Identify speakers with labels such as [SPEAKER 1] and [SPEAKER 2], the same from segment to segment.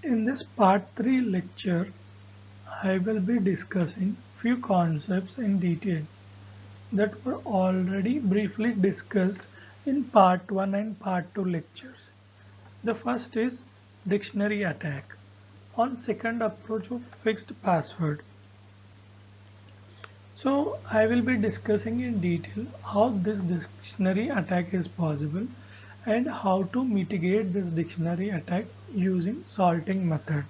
[SPEAKER 1] In this part 3 lecture, I will be discussing few concepts in detail that were already briefly discussed in part 1 and part 2 lectures. The first is dictionary attack on second approach of fixed password. So I will be discussing in detail how this dictionary attack is possible and how to mitigate this dictionary attack using salting method.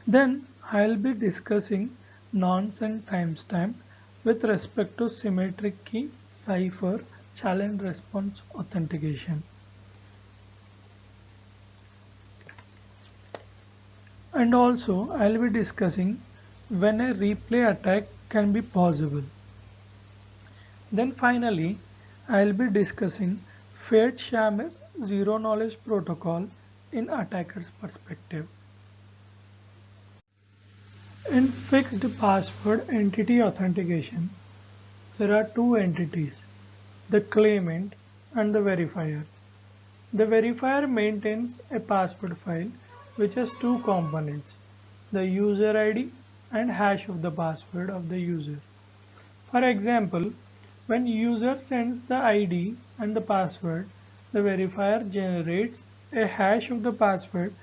[SPEAKER 1] Then I'll be discussing nonce and timestamp with respect to symmetric key, cipher, challenge response authentication. And also I'll be discussing when a replay attack can be possible. Then finally I'll be discussing Fate-Shamir zero knowledge protocol in attacker's perspective. In fixed password entity authentication, there are two entities, the claimant and the verifier. The verifier maintains a password file which has two components, the user ID and hash of the password of the user. For example, when user sends the ID and the password, the verifier generates a hash of the password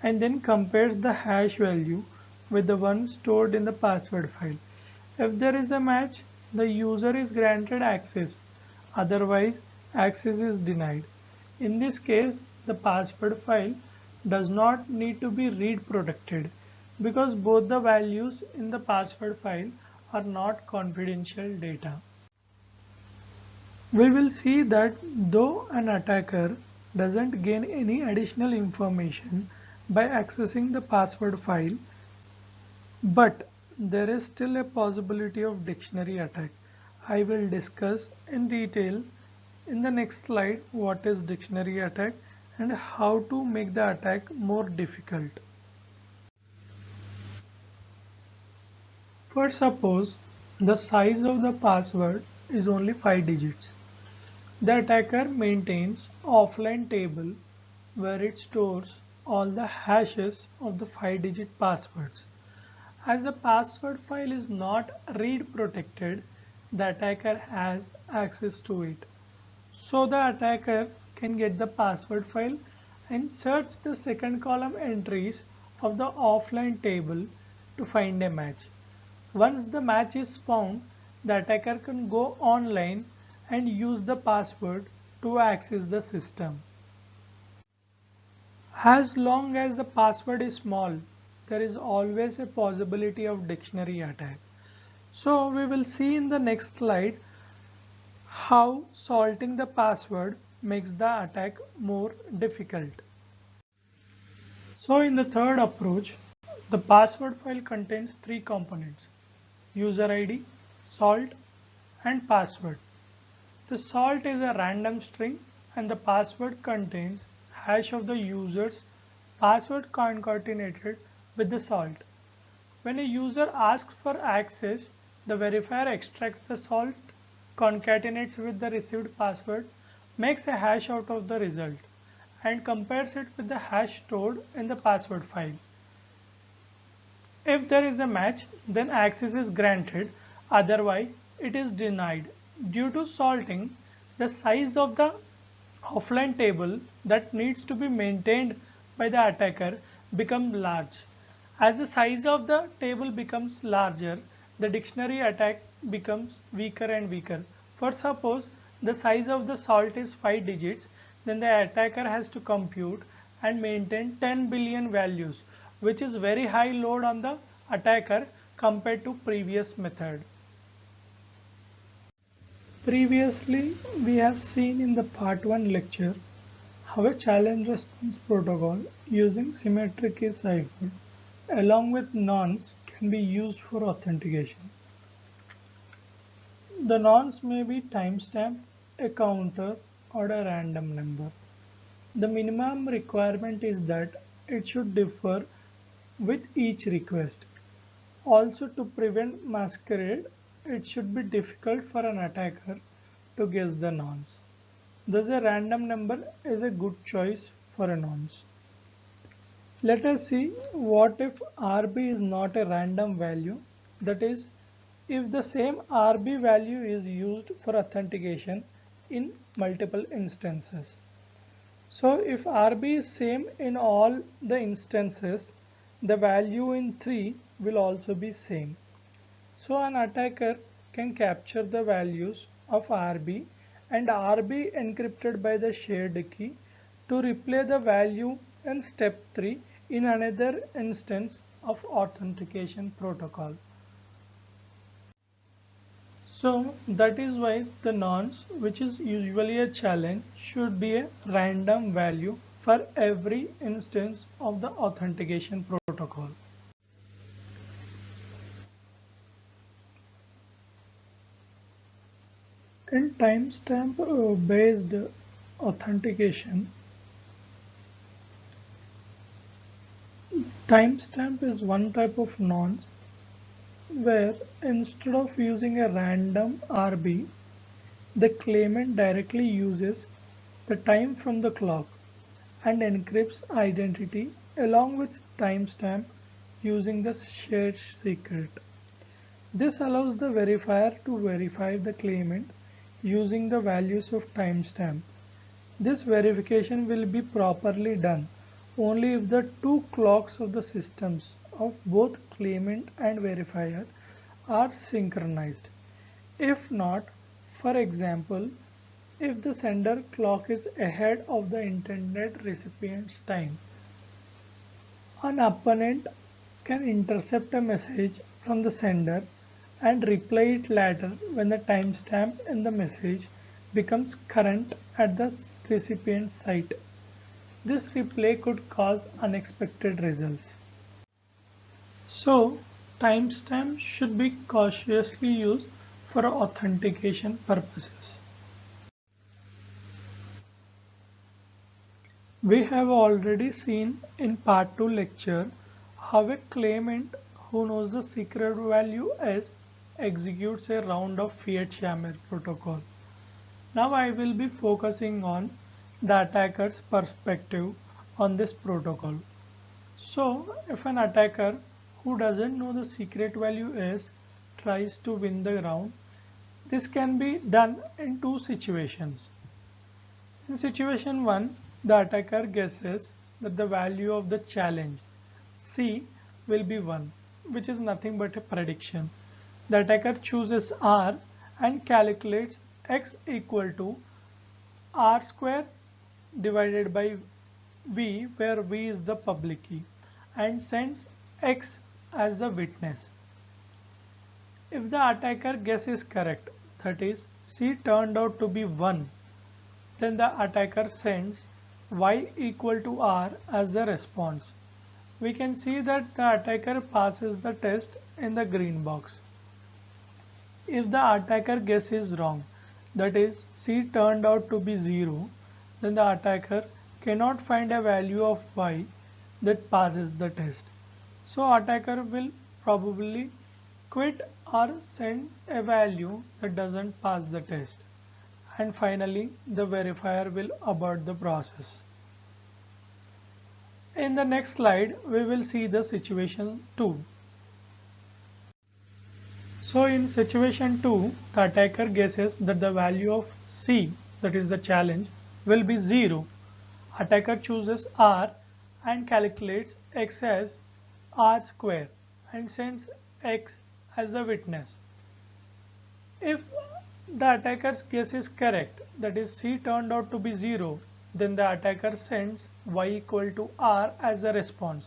[SPEAKER 1] and then compares the hash value with the one stored in the password file. If there is a match, the user is granted access, otherwise access is denied. In this case, the password file does not need to be read protected because both the values in the password file are not confidential data. We will see that though an attacker doesn't gain any additional information by accessing the password file, but there is still a possibility of dictionary attack. I will discuss in detail in the next slide what is dictionary attack and how to make the attack more difficult. For suppose the size of the password is only 5 digits. The attacker maintains offline table where it stores all the hashes of the 5-digit passwords. As the password file is not read protected, the attacker has access to it. So the attacker can get the password file and search the second column entries of the offline table to find a match. Once the match is found, the attacker can go online and use the password to access the system. As long as the password is small, there is always a possibility of dictionary attack. So we will see in the next slide how salting the password makes the attack more difficult. So in the third approach, the password file contains three components, user ID, salt and password. The salt is a random string and the password contains hash of the user's password concatenated with the salt. When a user asks for access, the verifier extracts the salt, concatenates with the received password, makes a hash out of the result, and compares it with the hash stored in the password file. If there is a match, then access is granted, otherwise it is denied. Due to salting, the size of the offline table that needs to be maintained by the attacker becomes large. As the size of the table becomes larger, the dictionary attack becomes weaker and weaker. For suppose the size of the salt is 5 digits, then the attacker has to compute and maintain 10 billion values, which is very high load on the attacker compared to previous method. Previously, we have seen in the part 1 lecture how a challenge response protocol using symmetric key cipher along with nonce can be used for authentication. The nonce may be timestamp, a counter, or a random number. The minimum requirement is that it should differ with each request. Also, to prevent masquerade, it should be difficult for an attacker to guess the nonce. Thus, a random number is a good choice for a nonce. Let us see what if RB is not a random value, that is, if the same RB value is used for authentication in multiple instances. So if RB is same in all the instances, the value in 3 will also be same. So an attacker can capture the values of RB and RB encrypted by the shared key to replay the value in step 3 in another instance of authentication protocol. So that is why the nonce, which is usually a challenge, should be a random value for every instance of the authentication protocol. In timestamp based authentication, timestamp is one type of nonce where instead of using a random RB, the claimant directly uses the time from the clock and encrypts identity along with timestamp using the shared secret. This allows the verifier to verify the claimant using the values of timestamp. This verification will be properly done only if the two clocks of the systems of both claimant and verifier are synchronized. If not, for example, if the sender clock is ahead of the intended recipient's time, an opponent can intercept a message from the sender and reply it later when the timestamp in the message becomes current at the recipient's site. This replay could cause unexpected results. So, timestamp should be cautiously used for authentication purposes. We have already seen in part 2 lecture how a claimant who knows the secret value S executes a round of Fiat-Shamir protocol. Now I will be focusing on the attacker's perspective on this protocol. So if an attacker who doesn't know the secret value S tries to win the round, this can be done in two situations. In situation 1, the attacker guesses that the value of the challenge C will be 1, which is nothing but a prediction. The attacker chooses R and calculates X equal to R square divided by V, where V is the public key, and sends X as a witness. If the attacker guess is correct, that is C turned out to be 1, then the attacker sends Y equal to R as a response. We can see that the attacker passes the test in the green box. If the attacker guess is wrong, that is C turned out to be 0, then the attacker cannot find a value of Y that passes the test. So attacker will probably quit or sends a value that doesn't pass the test. And finally, the verifier will abort the process. In the next slide, we will see the situation 2. So in situation 2, the attacker guesses that the value of C, that is the challenge, will be 0. Attacker chooses R and calculates X as R square and sends X as a witness. If the attacker's guess is correct, that is C turned out to be 0, then the attacker sends Y equal to R as a response.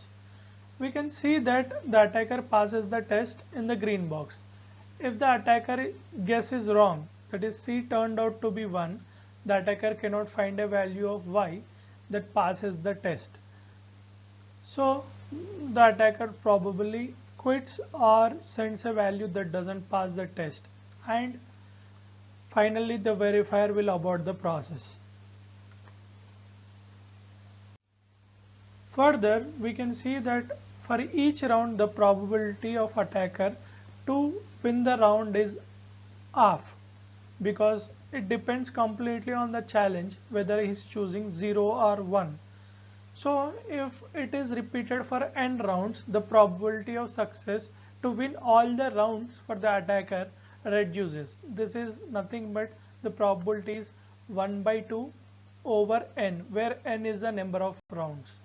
[SPEAKER 1] We can see that the attacker passes the test in the green box. If the attacker guess is wrong, that is C turned out to be 1, the attacker cannot find a value of Y that passes the test. So the attacker probably quits or sends a value that doesn't pass the test, and finally the verifier will abort the process. Further, we can see that for each round the probability of attacker to win the round is half, because it depends completely on the challenge whether he is choosing 0 or 1. So if it is repeated for n rounds, the probability of success to win all the rounds for the attacker reduces. This is nothing but the probability is 1 by 2 over n, where n is the number of rounds.